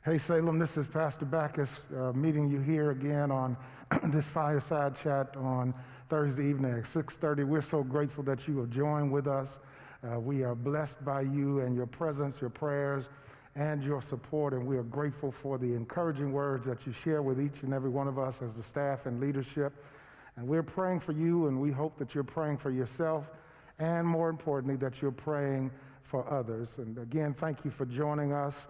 Hey Salem, this is Pastor Bachus meeting you here again on this Fireside chat on Thursday evening at 6:30. We're so grateful that you have joined with us. We are blessed by you and your presence, your prayers, and your support, and we are grateful for the encouraging words that you share with each and every one of us as the staff and leadership. And we're praying for you, and we hope that you're praying for yourself, and more importantly, that you're praying for others. And again, thank you for joining us.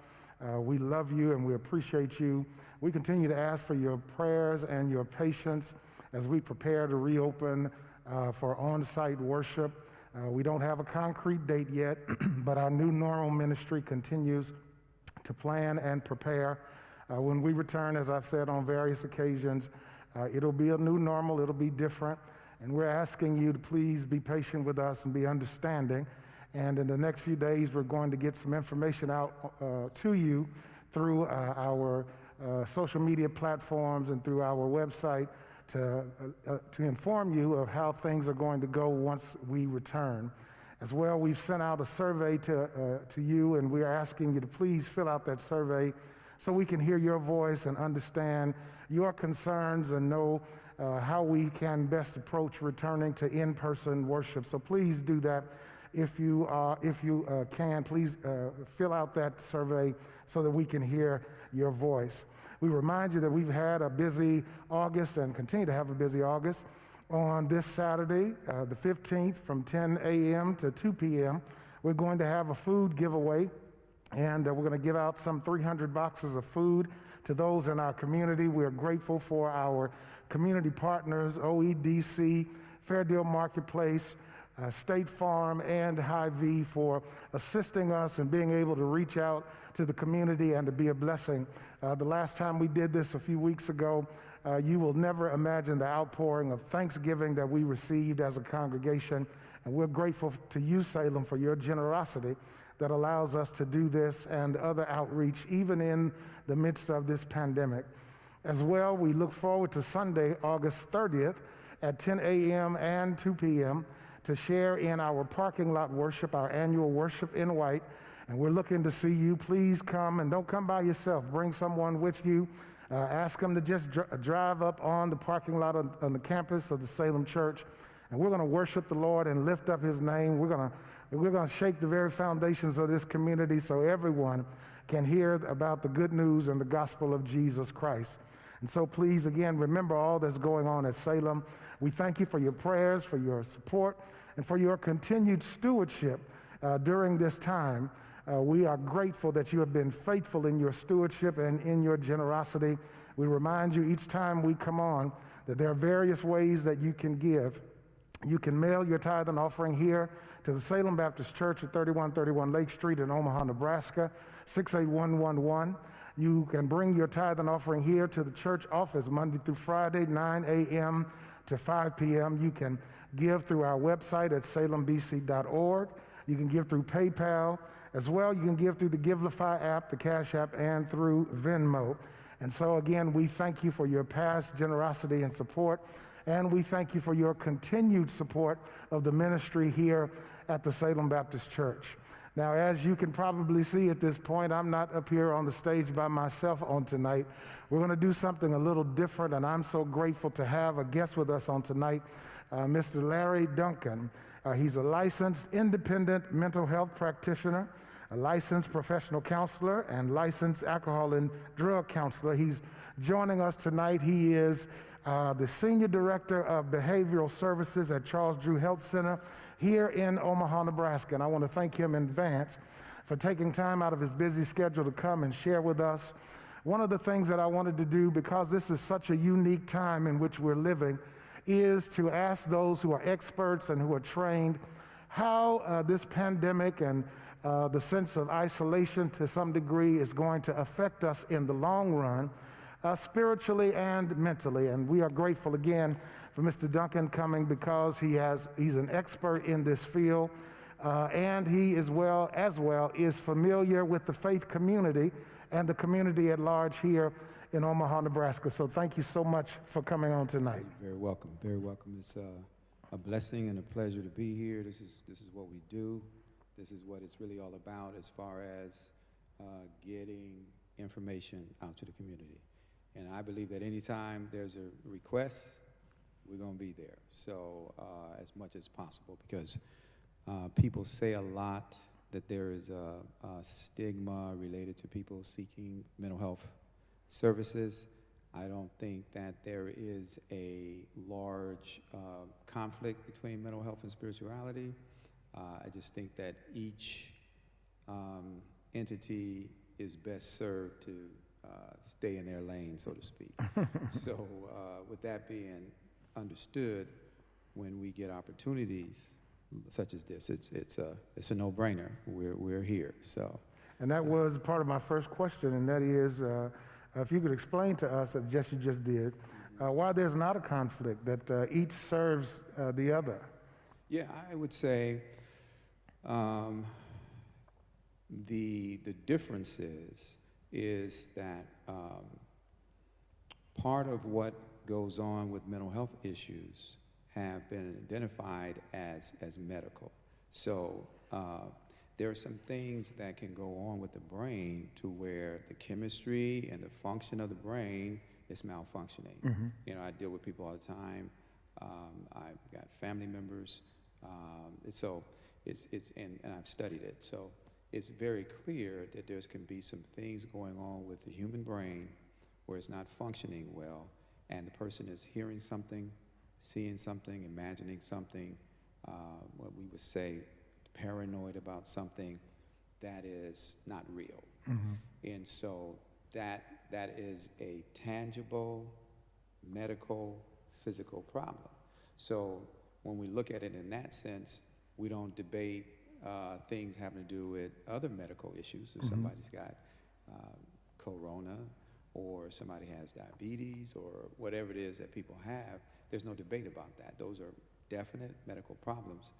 We love you and we appreciate you. We continue to ask for your prayers and your patience as we prepare to reopen for on-site worship. We don't have a concrete date yet, but our new normal ministry continues to plan and prepare. When we return, as I've said on various occasions, it'll be a new normal, it'll be different, and we're asking you to please be patient with us and be understanding. And in the next few days, we're going to get some information out to you through our social media platforms and through our website to inform you of how things are going to go once we return. As well, we've sent out a survey to you, and we're asking you to please fill out that survey so we can hear your voice and understand your concerns and know how we can best approach returning to in-person worship. So please do that. If you can, please fill out that survey so that we can hear your voice. We remind you that we've had a busy August and continue to have a busy August. On this Saturday, the 15th, from 10 a.m. to 2 p.m., we're going to have a food giveaway, and we're going to give out some 300 boxes of food to those in our community. We're grateful for our community partners, OEDC, Fair Deal Marketplace, State Farm, and Hy-Vee for assisting us in being able to reach out to the community and to be a blessing. The last time we did this a few weeks ago, you will never imagine the outpouring of thanksgiving that we received as a congregation, and we're grateful to you, Salem, for your generosity that allows us to do this and other outreach, even in the midst of this pandemic. As well, we look forward to Sunday, August 30th at 10 a.m. and 2 p.m., to share in our parking lot worship, our annual Worship in White. And we're looking to see you. Please come, and don't come by yourself. Bring someone with you. Ask them to just drive up on the parking lot on the campus of the Salem Church. And we're going to worship the Lord and lift up his name. We're going to shake the very foundations of this community so everyone can hear about the good news and the gospel of Jesus Christ. And so please, again, remember all that's going on at Salem. We thank you for your prayers, for your support, and for your continued stewardship during this time. We are grateful that you have been faithful in your stewardship and in your generosity. We remind you each time we come on that there are various ways that you can give. You can mail your tithe and offering here to the Salem Baptist Church at 3131 Lake Street in Omaha, Nebraska, 68111. You can bring your tithe and offering here to the church office Monday through Friday, 9 a.m. to 5 p.m. You can give through our website at salembc.org. You can give through PayPal. As well, you can give through the Givelify app, the Cash App, and through Venmo. And so again, we thank you for your past generosity and support, and we thank you for your continued support of the ministry here at the Salem Baptist Church. Now, as you can probably see at this point, I'm not up here on the stage by myself on tonight. We're going to do something a little different, and I'm so grateful to have a guest with us on tonight, Mr. Larry Duncan. He's a licensed independent mental health practitioner, a licensed professional counselor, and licensed alcohol and drug counselor. He's joining us tonight. He is the Senior Director of Behavioral Services at Charles Drew Health Center here in Omaha, Nebraska. And I want to thank him in advance for taking time out of his busy schedule to come and share with us. One of the things that I wanted to do, because this is such a unique time in which we're living, is to ask those who are experts and who are trained how this pandemic and the sense of isolation to some degree is going to affect us in the long run, spiritually and mentally. And we are grateful again for Mr. Duncan coming because he's an expert in this field, and he is is familiar with the faith community and the community at large here in Omaha, Nebraska. So thank you so much for coming on tonight. Very welcome, very welcome. It's a blessing and a pleasure to be here. This is what we do. This is what it's really all about as far as getting information out to the community. And I believe that anytime there's a request, we're going to be there. So as much as possible, because people say a lot that there is a stigma related to people seeking mental health services. I don't think that there is a large conflict between mental health and spirituality. I just think that each entity is best served to stay in their lane, so to speak. So with that being understood, when we get opportunities such as this, it's a no-brainer. We're here. So, And that was part of my first question, and that is, if you could explain to us, as you just did, why there's not a conflict, that each serves the other. yeah, I would say the difference is that part of what goes on with mental health issues have been identified as medical. So there are some things that can go on with the brain to where the chemistry and the function of the brain is malfunctioning. Mm-hmm. You know, I deal with people all the time. I've got family members. So and I've studied it. So it's very clear that there can be some things going on with the human brain where it's not functioning well, and the person is hearing something, seeing something, imagining something, what we would say paranoid about something that is not real. Mm-hmm. And so that is a tangible, medical, physical problem. So when we look at it in that sense, we don't debate things having to do with other medical issues. If Mm-hmm. somebody's got corona, or somebody has diabetes, or whatever it is that people have, there's no debate about that. Those are definite medical problems.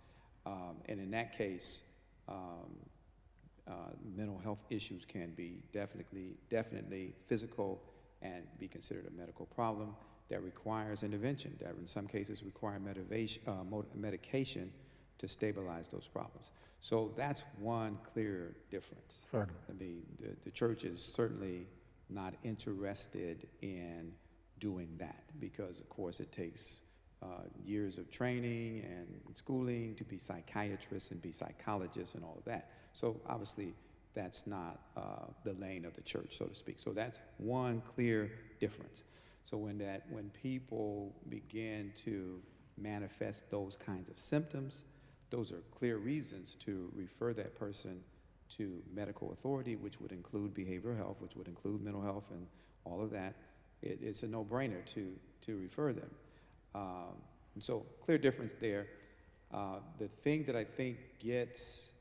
And in that case, mental health issues can be definitely physical and be considered a medical problem that requires intervention, that in some cases require medication to stabilize those problems. So that's one clear difference. Certainly. I mean, the church is certainly not interested in doing that because, of course, it takes years of training and schooling to be psychiatrists and be psychologists and all of that. So obviously, that's not the lane of the church, so to speak. So that's one clear difference. So when people begin to manifest those kinds of symptoms, those are clear reasons to refer that person to medical authority, which would include behavioral health, which would include mental health and all of that. It's a no-brainer to refer them. And so clear difference there. The thing that I think gets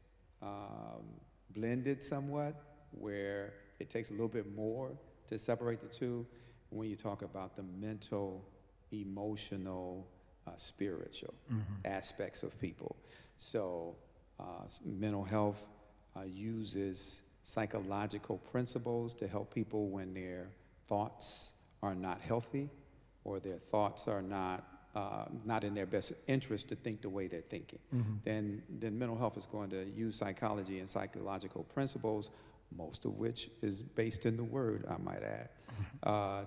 blended somewhat, where it takes a little bit more to separate the two, when you talk about the mental, emotional, spiritual aspects of people. So mental health uses psychological principles to help people when their thoughts are not healthy, or their thoughts are not in their best interest to think the way they're thinking. Then mental health is going to use psychology and psychological principles, most of which is based in the Word, I might add,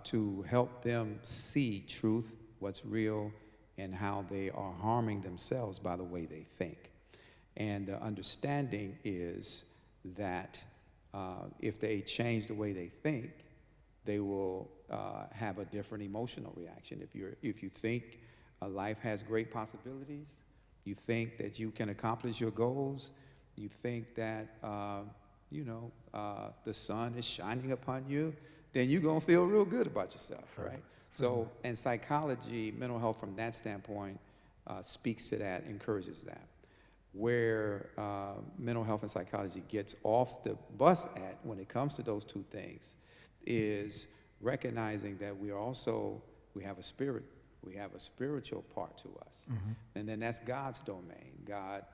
to help them see truth, what's real, and how they are harming themselves by the way they think. And the understanding is that if they change the way they think, they will have a different emotional reaction. If you think life has great possibilities, you think that you can accomplish your goals, you think that the sun is shining upon you, then you're gonna feel real good about yourself, right? So, and psychology, mental health from that standpoint, speaks to that, encourages that. Where mental health and psychology gets off the bus at when it comes to those two things is recognizing that we have a spirit, we have a spiritual part to us. And then that's God's domain. God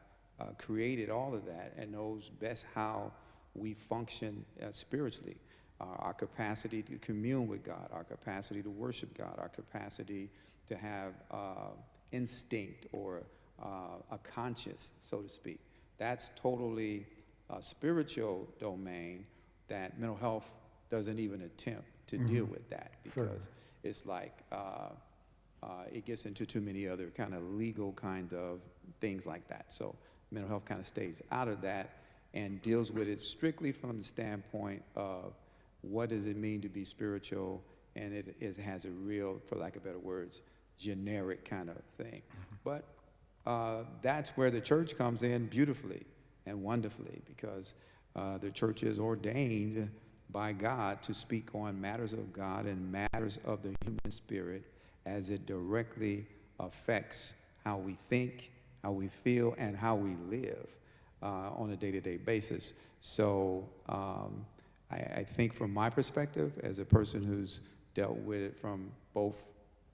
created all of that and knows best how we function spiritually. Our capacity to commune with God, our capacity to worship God, our capacity to have instinct or a conscience, so to speak. That's totally a spiritual domain that mental health doesn't even attempt to deal with that because it's like it gets into too many other kind of legal kind of things like that. So mental health kind of stays out of that and deals with it strictly from the standpoint of what does it mean to be spiritual, and it has a real, for lack of better words, generic kind of thing. But that's where the church comes in beautifully and wonderfully, because the church is ordained by God to speak on matters of God and matters of the human spirit as it directly affects how we think, how we feel, and how we live on a day-to-day basis. So I think from my perspective, as a person who's dealt with it from both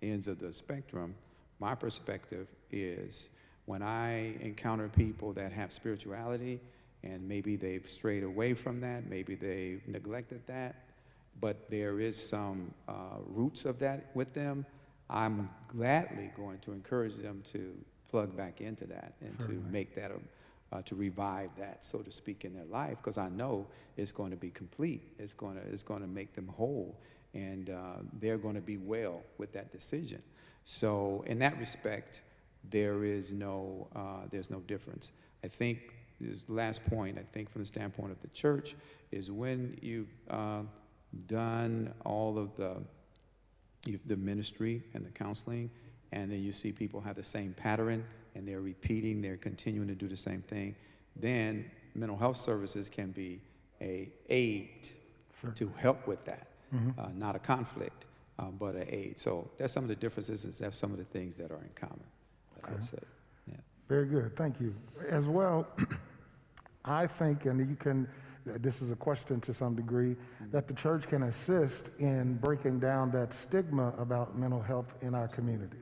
ends of the spectrum, my perspective is when I encounter people that have spirituality and maybe they've strayed away from that, maybe they've neglected that, but there is some roots of that with them, I'm gladly going to encourage them to plug back into that and to make that to revive that, so to speak, in their life, because I know it's going to be complete. It's going to make them whole, and they're going to be well with that decision. So in that respect, there's no difference. I think this last point, I think from the standpoint of the church, is when you've done all of the ministry and the counseling, and then you see people have the same pattern and they're repeating, they're continuing to do the same thing, then mental health services can be an aid to help with that, not a conflict, but an aid. So that's some of the differences, and that's some of the things that are in common, I would say. Yeah. Very good, thank you. As well, I think, and you can, this is a question to some degree, that the church can assist in breaking down that stigma about mental health in our community.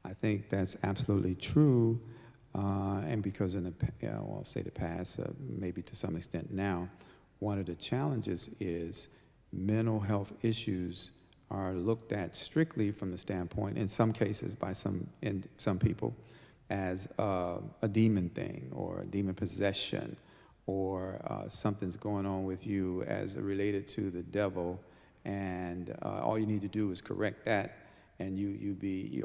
I think that's absolutely true, and because in I'll say the past, maybe to some extent now, one of the challenges is mental health issues are looked at strictly from the standpoint, in some cases by some people, as a demon thing or a demon possession, or something's going on with you as related to the devil, and all you need to do is correct that, and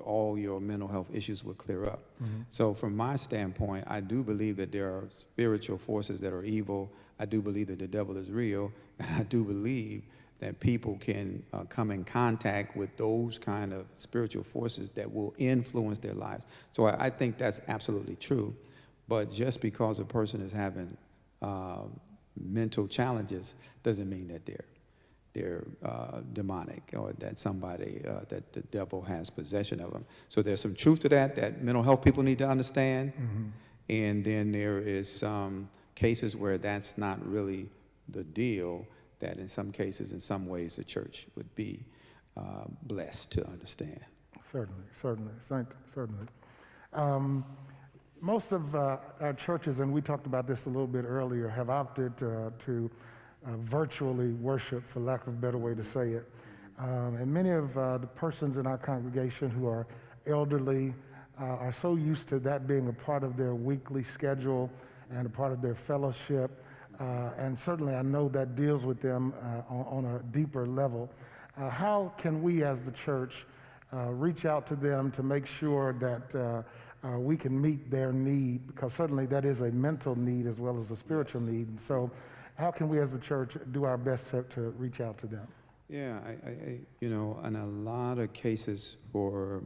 all your mental health issues will clear up. So from my standpoint, I do believe that there are spiritual forces that are evil. I do believe that the devil is real, and I do believe that people can come in contact with those kind of spiritual forces that will influence their lives. So I think that's absolutely true. But just because a person is having mental challenges doesn't mean that they're demonic, or that somebody, that the devil has possession of them. So there's some truth to that mental health people need to understand. And then there is some cases where that's not really the deal, that in some cases, in some ways, the church would be blessed to understand. Certainly. Most of our churches, and we talked about this a little bit earlier, have opted to virtually worship, for lack of a better way to say it. And many of the persons in our congregation who are elderly are so used to that being a part of their weekly schedule and a part of their fellowship. And certainly I know that deals with them on a deeper level. How can we as the church reach out to them to make sure that we can meet their need? Because certainly that is a mental need as well as a spiritual need. And so how can we as the church do our best to reach out to them? Yeah, I in a lot of cases for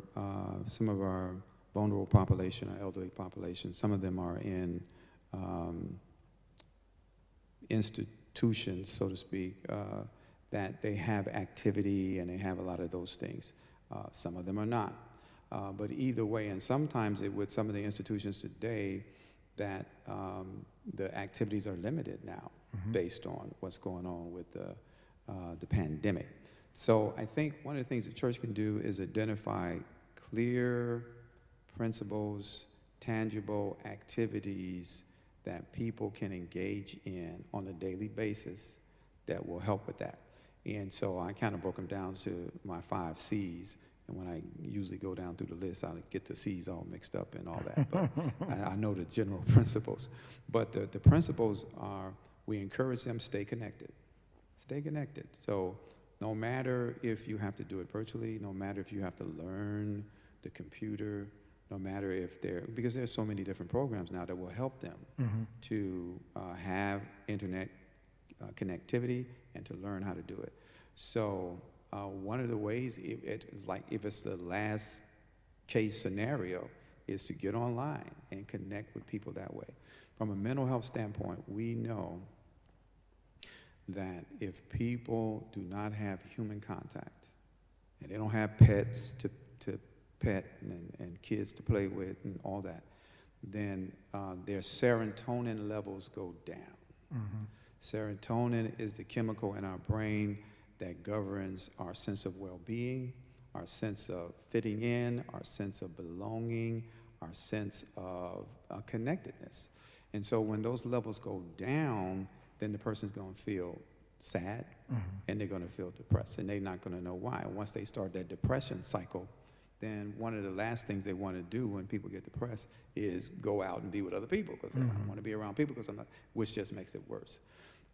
some of our vulnerable population, our elderly population, some of them are in institutions, so to speak, that they have activity and they have a lot of those things. Some of them are not. But either way, and sometimes with some of the institutions today, that the activities are limited now based on what's going on with the pandemic. So I think one of the things the church can do is identify clear principles, tangible activities that people can engage in on a daily basis that will help with that. And so I kind of broke them down to my 5 C's. And when I usually go down through the list, I get the C's all mixed up and all that. But I know the general principles. But the principles are, we encourage them to stay connected. Stay connected. So no matter if you have to do it virtually, no matter if you have to learn the computer, no matter if because there's so many different programs now that will help them to have internet connectivity and to learn how to do it. So one of the ways, it's like if it's the last case scenario, is to get online and connect with people that way. From a mental health standpoint, we know that if people do not have human contact, and they don't have pets to pet and kids to play with and all that, then their serotonin levels go down. Serotonin is the chemical in our brain that governs our sense of well-being, our sense of fitting in, our sense of belonging, our sense of connectedness. And so when those levels go down, then the person's going to feel sad, and they're going to feel depressed, and they're not going to know why. And once they start that depression cycle, then one of the last things they want to do when people get depressed is go out and be with other people, because I don't want to be around people because I'm not, which just makes it worse.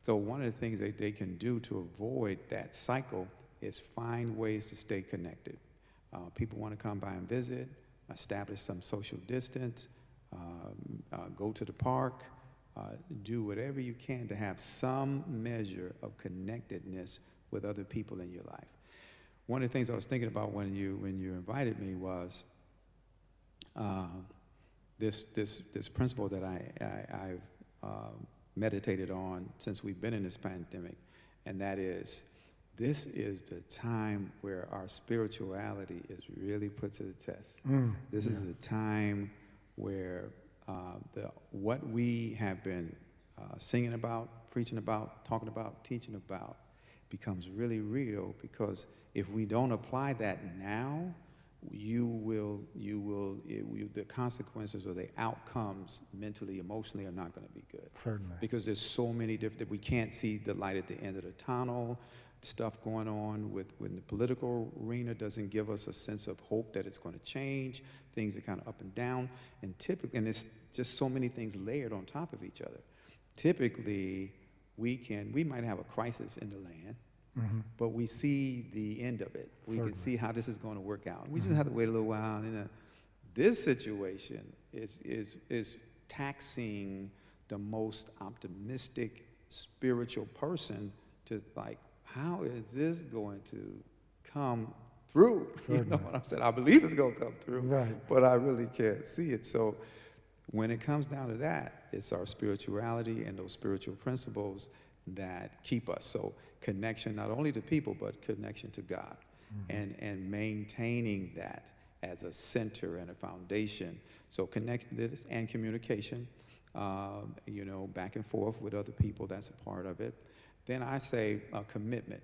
So one of the things that they can do to avoid that cycle is find ways to stay connected. People want to come by and visit, establish some social distance, go to the park, do whatever you can to have some measure of connectedness with other people in your life. One of the things I was thinking about when you invited me was this principle that I've meditated on since we've been in this pandemic, and that is, this is the time where our spirituality is really put to the test. This is a time where what we have been singing about, preaching about, talking about, teaching about becomes really real, because if we don't apply that now, the consequences or the outcomes mentally, emotionally are not going to be good. Certainly. Because there's so many different, that we can't see the light at the end of the tunnel. Stuff going on when the political arena doesn't give us a sense of hope that it's going to change. Things are kind of up and down, and it's just so many things layered on top of each other. Typically, we might have a crisis in the land, but we see the end of it. We can see how this is going to work out. We just have to wait a little while. And this situation is taxing the most optimistic spiritual person to, like, how is this going to come through? You know what I'm saying? I believe it's going to come through, but I really can't see it. So when it comes down to that, it's our spirituality and those spiritual principles that keep us. So connection not only to people, but connection to God, and maintaining that as a center and a foundation. So connectedness and communication, back and forth with other people, that's a part of it. Then I say commitment.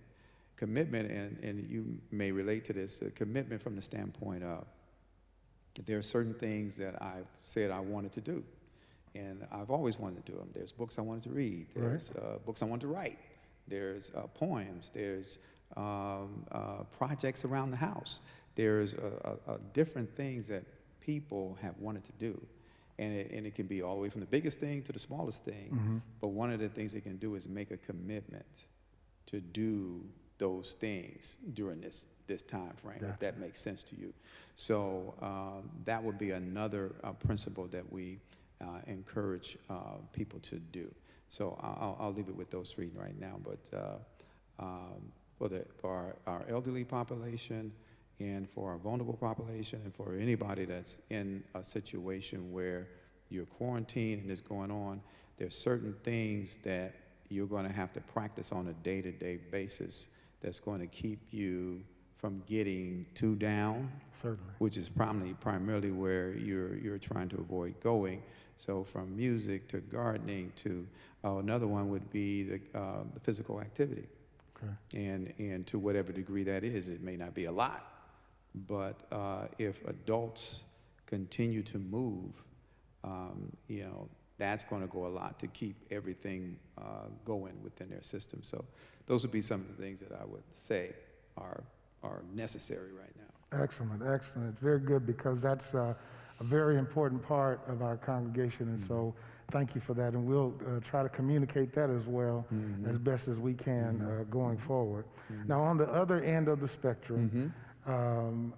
Commitment, and you may relate to this, commitment from the standpoint of there are certain things that I've said I wanted to do, and I've always wanted to do them. There's books I wanted to read. There's books I wanted to write. There's poems. There's projects around the house. There's different things that people have wanted to do. And it can be all the way from the biggest thing to the smallest thing. But one of the things they can do is make a commitment to do those things during this time frame, if that makes sense to you. So that would be another principle that we encourage people to do. So I'll leave it with those three right now. But for our elderly population, and for our vulnerable population, and for anybody that's in a situation where you're quarantined and it's going on, there's certain things that you're going to have to practice on a day-to-day basis that's going to keep you from getting too down. Certainly. Which is primarily where you're trying to avoid going. So from music to gardening to another one would be the physical activity. Okay. And to whatever degree that is, it may not be a lot. But if adults continue to move, that's going to go a lot to keep everything going within their system. So those would be some of the things that I would say are necessary right now. Excellent, excellent. Very good, because that's a very important part of our congregation. And so Thank you for that, and we'll try to communicate that as well as best as we can going forward. Now, on the other end of the spectrum,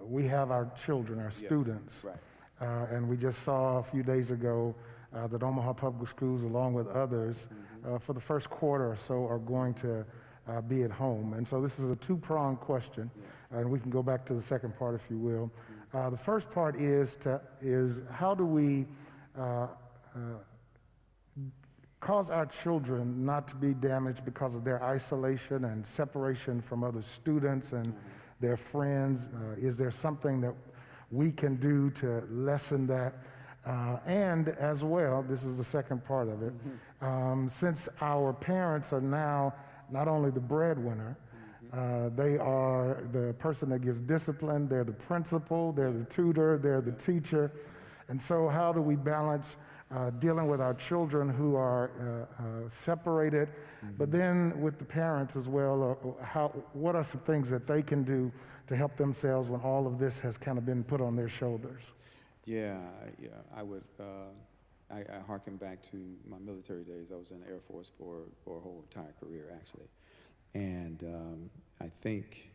we have our children, our students, Right. and we just saw a few days ago that Omaha Public Schools, along with others, for the first quarter or so, are going to be at home. And so this is a two-pronged question, and we can go back to the second part if you will. The first part is how do we cause our children not to be damaged because of their isolation and separation from other students and their friends? Is there something that we can do to lessen that? And as well, this is the second part of it, since our parents are now not only the breadwinner, they are the person that gives discipline, they're the principal, they're the tutor, they're the teacher. And so how do we balance dealing with our children who are separated, but then with the parents as well? What are some things that they can do to help themselves when all of this has kind of been put on their shoulders? Yeah, I would. I harken back to my military days. I was in the Air Force for a whole entire career, actually, and I think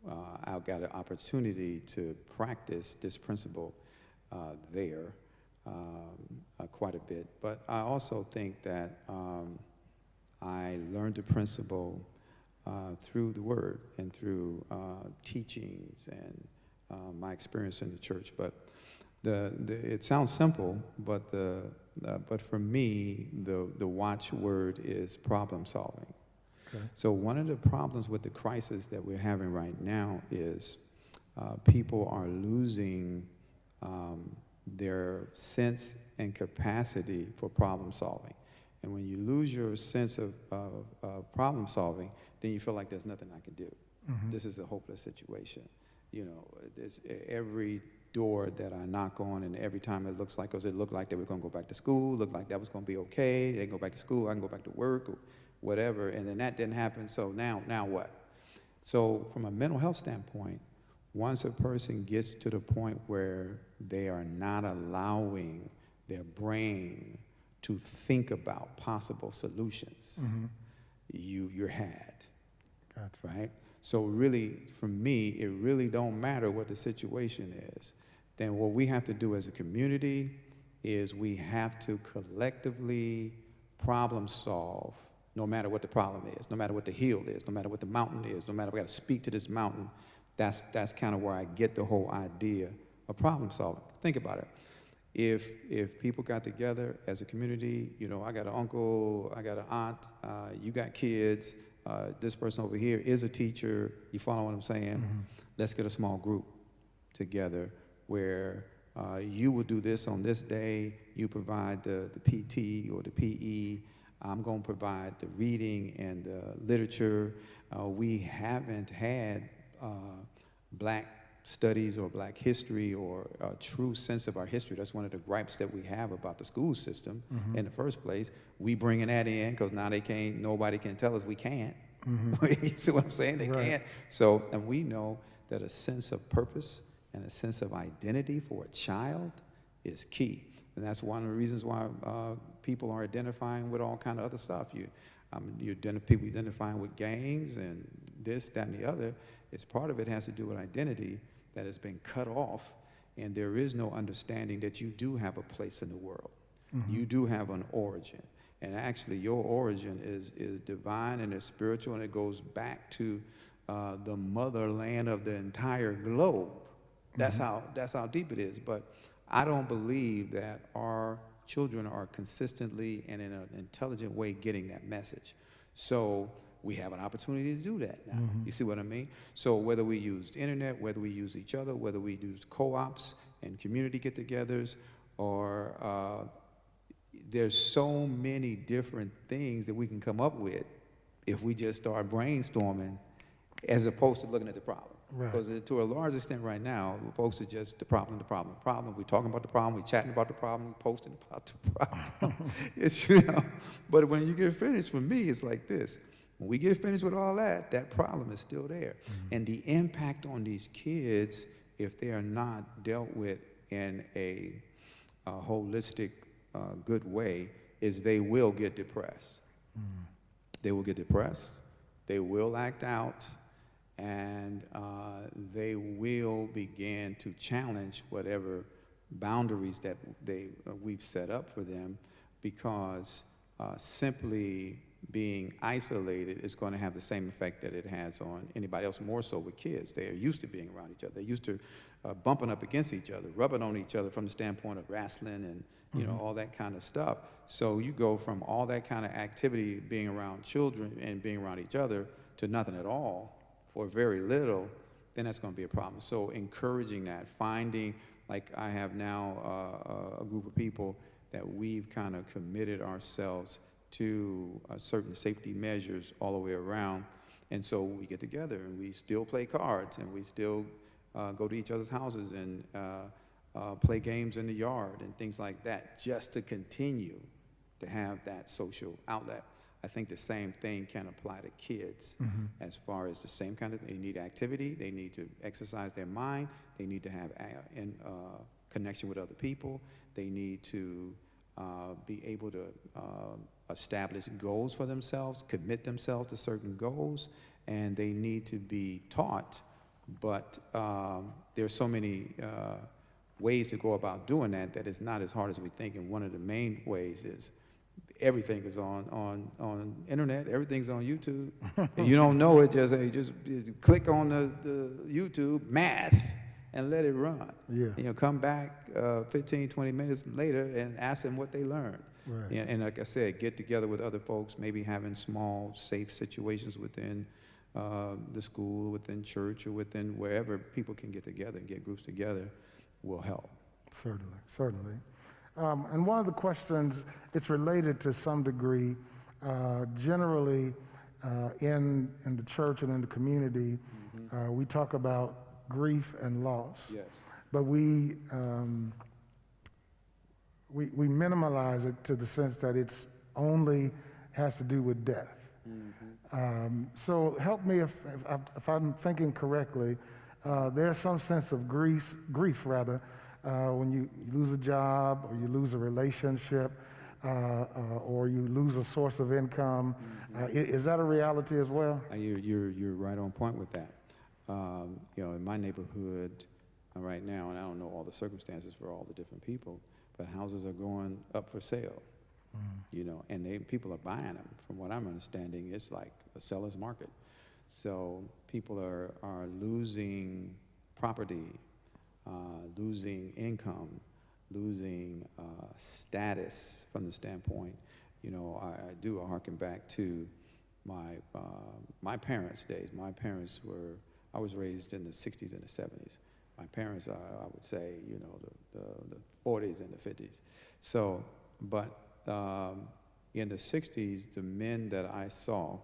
I got an opportunity to practice this principle there quite a bit. But I also think that I learned the principle through the Word and through teachings and my experience in the church. But it sounds simple, but for me, the watchword is problem solving. Okay. So one of the problems with the crisis that we're having right now is people are losing their sense and capacity for problem solving. And when you lose your sense of problem solving, then you feel like there's nothing I can do. This is a hopeless situation. You know, there's every door that I knock on, and every time it looks like, because it looked like they were going to go back to school, looked like that was going to be okay, they can go back to school, I can go back to work, or whatever, and then that didn't happen, so now what? So from a mental health standpoint, once a person gets to the point where they are not allowing their brain to think about possible solutions, you're had, Gotcha. Right? So really, for me, it really don't matter what the situation is. Then what we have to do as a community is we have to collectively problem solve, no matter what the problem is, no matter what the hill is, no matter what the mountain is, no matter if I got to speak to this mountain. That's kind of where I get the whole idea of problem solving. Think about it. If people got together as a community, you know, I got an uncle, I got an aunt, you got kids, this person over here is a teacher, you follow what I'm saying? Let's get a small group together where you will do this on this day, you provide the PT or the PE, I'm going to provide the reading and the literature. We haven't had black studies or black history or a true sense of our history. That's one of the gripes that we have about the school system in the first place. We bringing that in because now nobody can tell us we can't. You see what I'm saying? They can't. So, and we know that a sense of purpose and a sense of identity for a child is key. And that's one of the reasons why people are identifying with all kind of other stuff. People identifying with gangs and this, that, and the other. It's part of it has to do with identity that has been cut off, and there is no understanding that you do have a place in the world. You do have an origin. And actually, your origin is divine and it's spiritual, and it goes back to the motherland of the entire globe. That's how deep it is. But I don't believe that our children are consistently and in an intelligent way getting that message. So we have an opportunity to do that now. You see what I mean? So whether we use the internet, whether we use each other, whether we use co-ops and community get-togethers, or there's so many different things that we can come up with if we just start brainstorming as opposed to looking at the problem. Because to a large extent right now, folks are just the problem. We're talking about the problem, we're chatting about the problem, we're posting about the problem. It's, you know, but when you get finished, for me, it's like this. When we get finished with all that, that problem is still there. And the impact on these kids, if they are not dealt with in a holistic, good way, is they will get depressed. They will get depressed. They will act out, and they will begin to challenge whatever boundaries that we've set up for them, because simply being isolated is going to have the same effect that it has on anybody else, more so with kids. They are used to being around each other. They're used to bumping up against each other, rubbing on each other from the standpoint of wrestling and all that kind of stuff. So you go from all that kind of activity, being around children and being around each other, to nothing at all for very little, then that's going to be a problem. So encouraging that, finding, like I have now a group of people that we've kind of committed ourselves to certain safety measures all the way around. And so we get together and we still play cards, and we still go to each other's houses and play games in the yard and things like that, just to continue to have that social outlet. I think the same thing can apply to kids, as far as the same kind of thing. They need activity, they need to exercise their mind, they need to have connection with other people, they need to be able to establish goals for themselves, commit themselves to certain goals, and they need to be taught. But there's so many ways to go about doing that it's not as hard as we think. And one of the main ways is everything is on internet, everything's on YouTube. And you don't know it, just click on the YouTube math and let it run. Yeah. Come back 15, 20 minutes later and ask them what they learned. Right. And like I said, get together with other folks, maybe having small, safe situations within the school, within church, or within wherever people can get together and get groups together will help. Certainly. And one of the questions, it's related to some degree, generally in the church and in the community, we talk about grief and loss. Yes. But we minimalize it to the sense that it's only has to do with death. So help me if I'm thinking correctly. There's some sense of grief when you lose a job, or you lose a relationship, or you lose a source of income. Is that a reality as well? You're right on point with that. In my neighborhood right now, and I don't know all the circumstances for all the different people, but houses are going up for sale. And people are buying them. From what I'm understanding, it's like a seller's market. So people are losing property, losing income, losing status from the standpoint. I do harken back to my parents' days. I was raised in the 60s and the 70s. My parents are, I would say, the 40s and the 50s. So, but in the 60s, the men that I saw,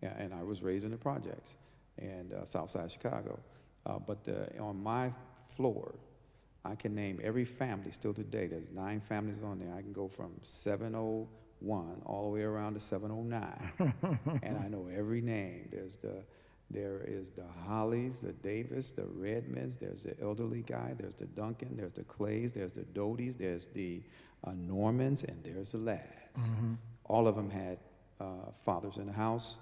and I was raised in the projects and South Side Chicago, but on my floor, I can name every family still today. There's 9 families on there. I can go from 701 all the way around to 709, and I know every name. There is the Hollies, the Davis, the Redmonds, there's the elderly guy, there's the Duncan, there's the Clays, there's the Doties, there's the Normans, and there's the Lads. All of them had fathers in the house,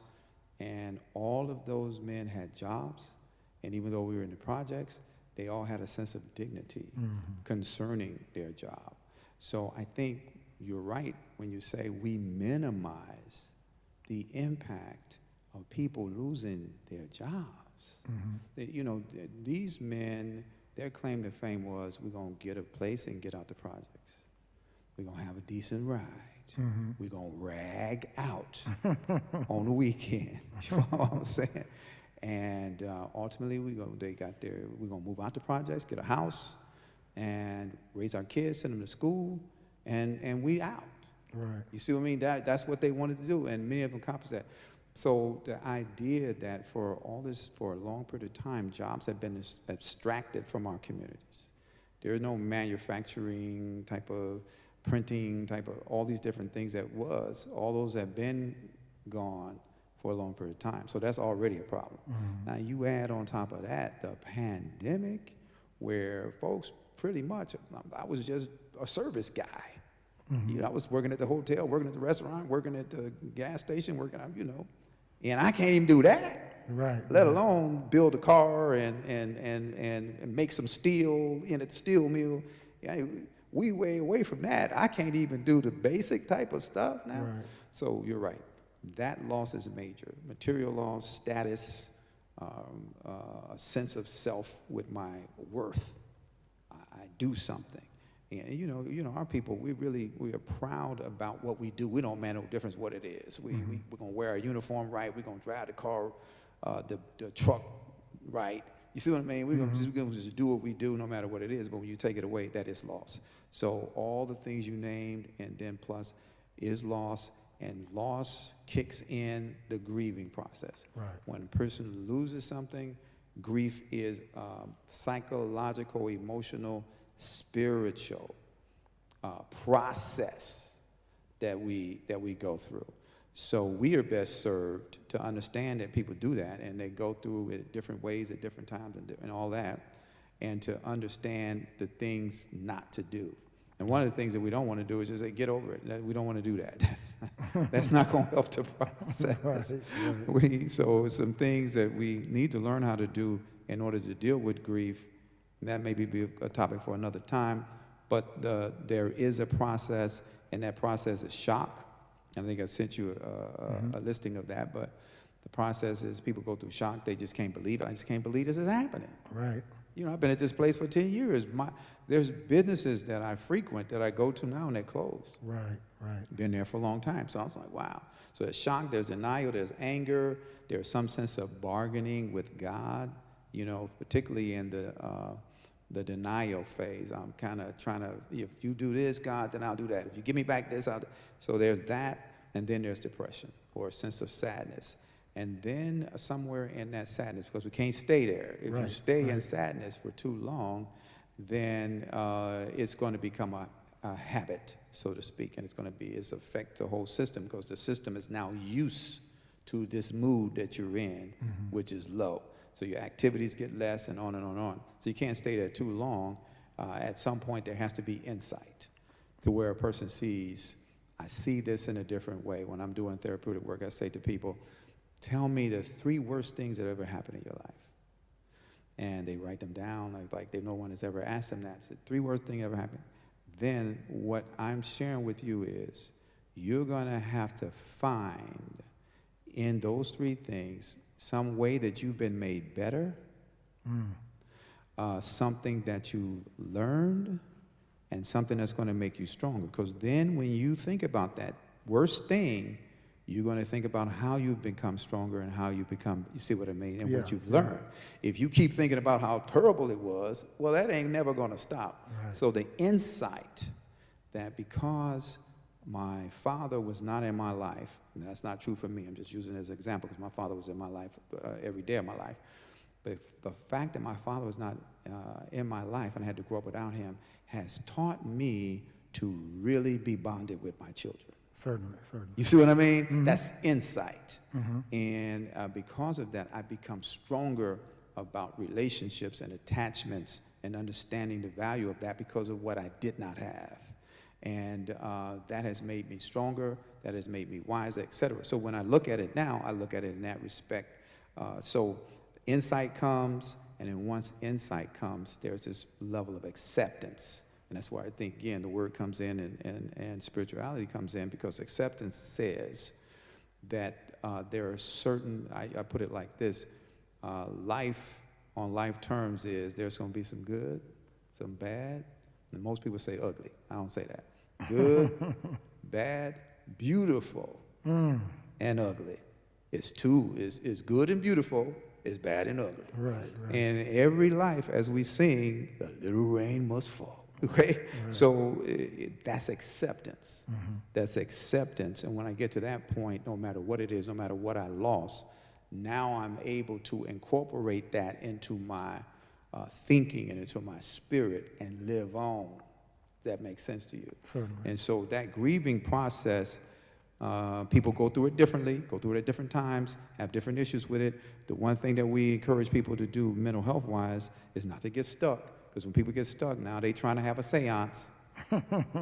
and all of those men had jobs, and even though we were in the projects, they all had a sense of dignity concerning their job. So I think you're right when you say we minimize the impact of people losing their jobs. These men, their claim to fame was, we're going to get a place and get out the projects. We're going to have a decent ride. We're going to rag out on the weekend. You know what I'm saying? And ultimately, we're going to move out the projects, get a house, and raise our kids, send them to school, and we out. Right. You see what I mean? That's what they wanted to do, and many of them accomplished that. So the idea that for a long period of time, jobs have been abstracted from our communities. There is no manufacturing type of, printing type of, all these different things all those have been gone for a long period of time. So that's already a problem. Now you add on top of that the pandemic, where folks pretty much, I was just a service guy. You know, I was working at the hotel, working at the restaurant, working at the gas station, and I can't even do that. Right. Let alone build a car and make some steel at the steel mill. Yeah, we way away from that. I can't even do the basic type of stuff now. Right. So you're right. That loss is major. Material loss, status, a sense of self with my worth. I do something. And you know, our people, we are proud about what we do. We don't make no difference what it is. We're gonna wear our uniform right. We're gonna drive the car, the truck right. You see what I mean? We're gonna just do what we do, no matter what it is. But when you take it away, that is loss. So all the things you named, and then plus, is loss. And loss kicks in the grieving process. Right. When a person loses something, grief is psychological, emotional, spiritual process that we go through. So we are best served to understand that people do that, and they go through it different ways at different times and all that, and to understand the things not to do. And one of the things that we don't want to do is just say, get over it. We don't want to do that. That's not going to help the process. Right. So some things that we need to learn how to do in order to deal with grief, and that may be a topic for another time, but there is a process, and that process is shock. And I think I sent you a listing of that, but the process is people go through shock. They just can't believe it. I just can't believe this is happening. Right. You know, I've been at this place for 10 years. There's businesses that I frequent that I go to now and they're closed. Right. Right. Been there for a long time. So I was like, wow. So there's shock, there's denial, there's anger, there's some sense of bargaining with God, you know, particularly in the denial phase. I'm kind of trying to, if you do this, God, then I'll do that. If you give me back this, I'll do. So there's that, and then there's depression or a sense of sadness. And then somewhere in that sadness, because we can't stay there. If you stay in sadness for too long, then it's going to become a habit, so to speak, and it's affect the whole system, because the system is now used to this mood that you're in, which is low. So your activities get less, and on and on and on. So you can't stay there too long. At some point, there has to be insight to where a person sees, I see this in a different way. When I'm doing therapeutic work, I say to people, tell me the 3 worst things that ever happened in your life. And they write them down, like no one has ever asked them that. So 3 worst things ever happened. Then what I'm sharing with you is you're going to have to find in those 3 things some way that you've been made better, something that you learned, and something that's going to make you stronger. Because then when you think about that worst thing, you're going to think about how you've become stronger and how you become, you see what I mean, and what you've learned. If you keep thinking about how terrible it was, well, that ain't never going to stop. Right. So the insight that because my father was not in my life, and that's not true for me, I'm just using it as an example because my father was in my life every day of my life. But the fact that my father was not in my life and I had to grow up without him has taught me to really be bonded with my children. Certainly, certainly. You see what I mean? That's insight. And because of that, I become stronger about relationships and attachments and understanding the value of that because of what I did not have. And that has made me stronger, that has made me wiser, etc. So when I look at it now, I look at it in that respect. So insight comes, and then once insight comes, there's this level of acceptance. And that's why I think, again, the word comes in and spirituality comes in, because acceptance says that there are certain, I put it like this, life on life terms is there's going to be some good, some bad, and most people say ugly. I don't say that. Good, bad, beautiful, and ugly. It's good and beautiful, it's bad and ugly. Right. And every life, as we sing, a little rain must fall. Okay, so that's acceptance. That's acceptance. And when I get to that point, no matter what it is, no matter what I lost, now I'm able to incorporate that into my thinking and into my spirit and live on. That makes sense to you. Certainly. And so that grieving process, people go through it differently, go through it at different times, have different issues with it. The one thing that we encourage people to do mental health-wise is not to get stuck. Because when people get stuck now, they trying to have a seance.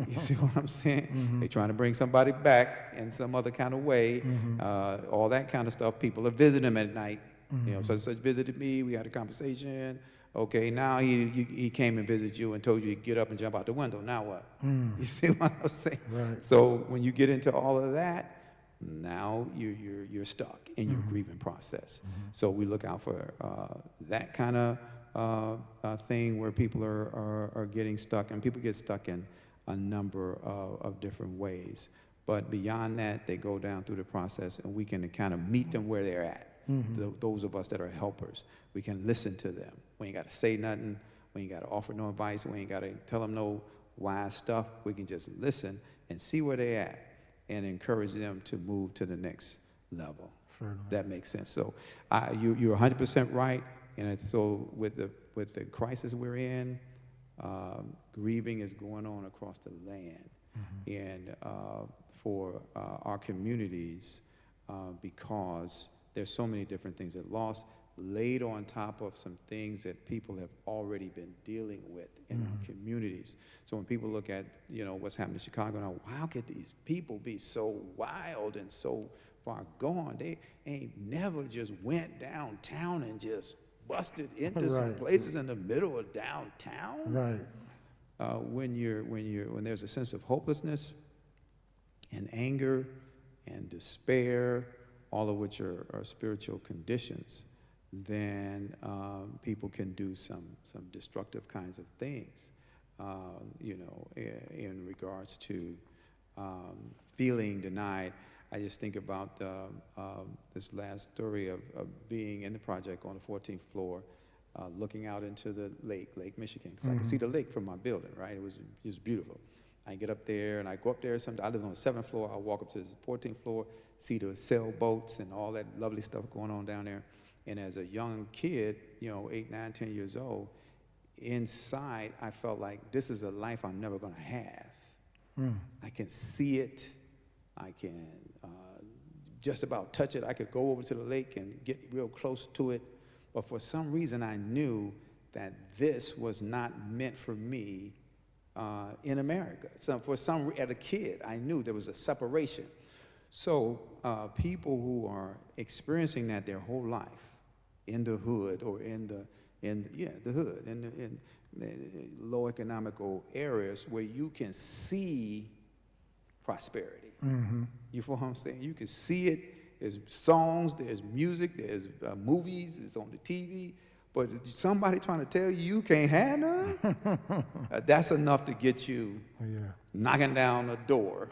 You see what I'm saying? They're trying to bring somebody back in some other kind of way, all that kind of stuff. People are visiting them at night. You know, such and such visited me, we had a conversation. Okay, now he came and visited you and told you to get up and jump out the window. Now what? You see what I'm saying? Right. So when you get into all of that, now you're stuck in your grieving process. So we look out for that kind of thing where people are getting stuck, and people get stuck in a number of different ways. But beyond that, they go down through the process, and we can kind of meet them where they're at. Those of us that are helpers, we can listen to them. We ain't got to say nothing. We ain't got to offer no advice. We ain't got to tell them no wise stuff. We can just listen and see where they're at and encourage them to move to the next level. Certainly. That makes sense. So you're 100% right. And so with the crisis we're in, grieving is going on across the land. And for our communities, because there's so many different things that lost, laid on top of some things that people have already been dealing with in our communities. So when people look at, you know, what's happening in Chicago now, how could these people be so wild and so far gone? They ain't never just went downtown and just busted into some places in the middle of downtown. Right. When there's a sense of hopelessness and anger and despair, all of which are spiritual conditions, then people can do some destructive kinds of things, you know, in regards to feeling denied. I just think about this last story of being in the project on the 14th floor, looking out into the Lake Michigan, because I could see the lake from my building, right? It was beautiful. I get up there, and I go up there. I live on the 7th floor. I walk up to the 14th floor, see the sailboats and all that lovely stuff going on down there. And as a young kid, you know, 8, 9, 10 years old, inside, I felt like this is a life I'm never going to have. I can see it. I can just about touch it. I could go over to the lake and get real close to it. But for some reason, I knew that this was not meant for me in America. So as a kid, I knew there was a separation. So people who are experiencing that their whole life in the hood or in the hood, in low economical areas where you can see prosperity. You feel what I'm saying? You can see it. There's songs, there's music, there's movies, it's on the TV. But somebody trying to tell you can't have none, that's enough to get you knocking down a door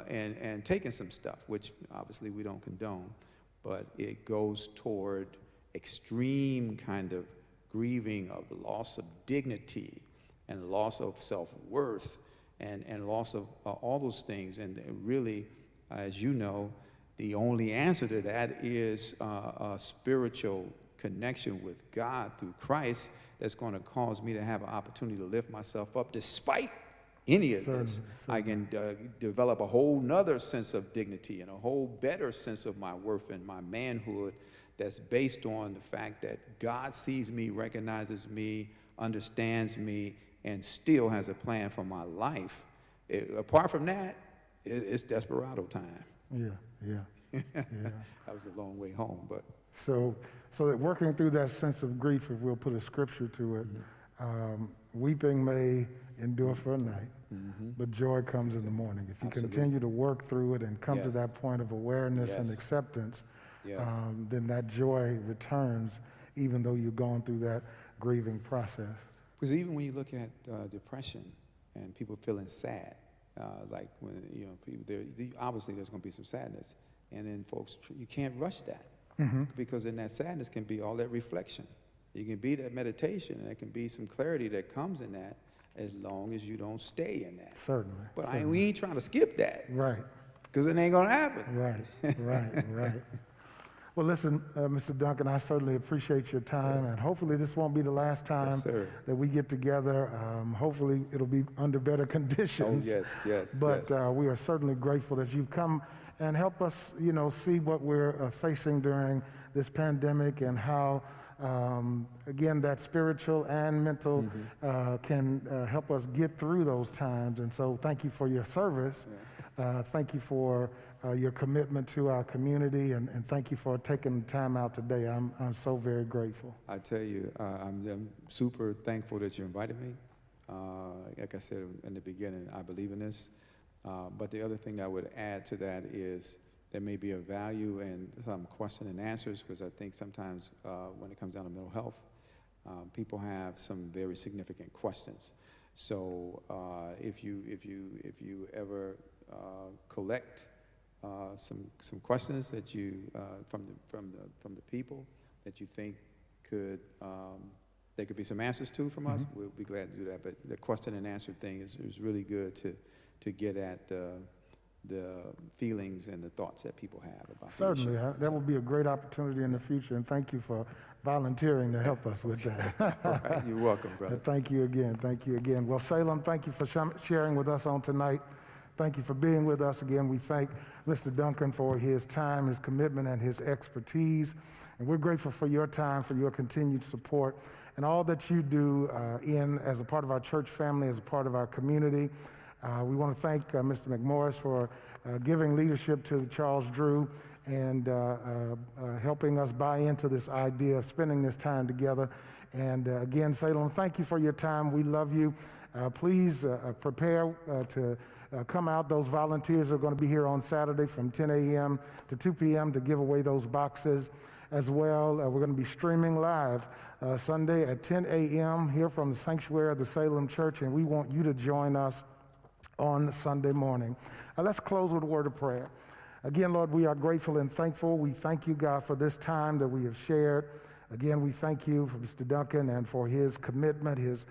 and taking some stuff, which obviously we don't condone, but it goes toward extreme kind of grieving of loss of dignity and loss of self-worth and loss of all those things. And really, as you know, the only answer to that is a spiritual connection with God through Christ that's going to cause me to have an opportunity to lift myself up despite any of this. I can develop a whole nother sense of dignity and a whole better sense of my worth and my manhood that's based on the fact that God sees me, recognizes me, understands me, and still has a plan for my life. Apart from that, it's desperado time. That was a long way home, but. So that working through that sense of grief, if we'll put a scripture to it, weeping may endure for a night, but joy comes in the morning. If you continue to work through it and come to that point of awareness and acceptance, then that joy returns, even though you're going through that grieving process. Because even when you look at depression and people feeling sad, like when, you know, people, obviously there's going to be some sadness, and then folks, you can't rush that. Because in that sadness can be all that reflection. You can be that meditation, and there can be some clarity that comes in that as long as you don't stay in that. Certainly. But we ain't trying to skip that. Right. Because it ain't going to happen. Right. Well, listen, Mr. Duncan, I certainly appreciate your time, and hopefully this won't be the last time that we get together. Hopefully it'll be under better conditions. But we are certainly grateful that you've come and help us, you know, see what we're facing during this pandemic and how again, that spiritual and mental can help us get through those times. And so thank you for your service. Thank you for your commitment to our community, and thank you for taking the time out today. I'm so very grateful. I tell you, I'm super thankful that you invited me. Like I said in the beginning, I believe in this. But the other thing I would add to that is there may be a value in some question and answers, because I think sometimes when it comes down to mental health, people have some very significant questions. So if you ever collect some questions that you from the people that you think could there could be some answers to from us, we'll be glad to do that. But the question and answer thing is really good to get at the feelings and the thoughts that people have about Certainly, that will be a great opportunity in the future, and thank you for volunteering to help us with that. All right, you're welcome, brother. Thank you again. Thank you again. Well, Salem, thank you for sharing with us on tonight. Thank you for being with us again. We thank Mr. Duncan for his time, his commitment, and his expertise. And we're grateful for your time, for your continued support, and all that you do as a part of our church family, as a part of our community. We want to thank Mr. McMorris for giving leadership to Charles Drew and helping us buy into this idea of spending this time together. And again, Salem, thank you for your time. We love you. Please prepare to come out. Those volunteers are going to be here on Saturday from 10 a.m. to 2 p.m. to give away those boxes as well. We're going to be streaming live Sunday at 10 a.m. here from the sanctuary of the Salem Church, and we want you to join us on Sunday morning. Let's close with a word of prayer. Again, Lord, we are grateful and thankful. We thank you, God, for this time that we have shared. Again, we thank you for Mr. Duncan and for his commitment, his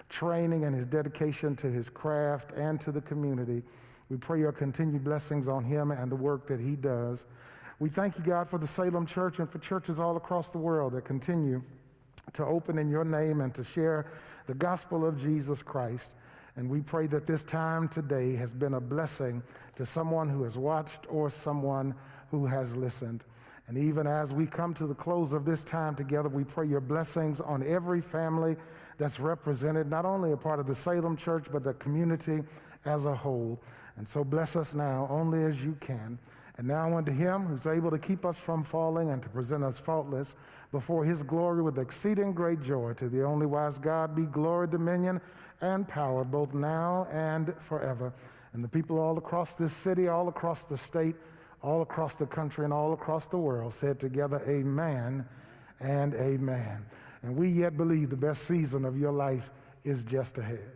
training, and his dedication to his craft and to the community. We pray your continued blessings on him and the work that he does. We thank you, God, for the Salem Church and for churches all across the world that continue to open in your name and to share the gospel of Jesus Christ. And we pray that this time today has been a blessing to someone who has watched or someone who has listened. And even as we come to the close of this time together, we pray your blessings on every family that's represented, not only a part of the Salem Church, but the community as a whole. And so bless us now only as you can. And now unto him who's able to keep us from falling and to present us faultless before his glory with exceeding great joy, to the only wise God be glory, dominion, and power, both now and forever. And the people all across this city, all across the state, all across the country, and all across the world said together, amen and amen. And we yet believe the best season of your life is just ahead.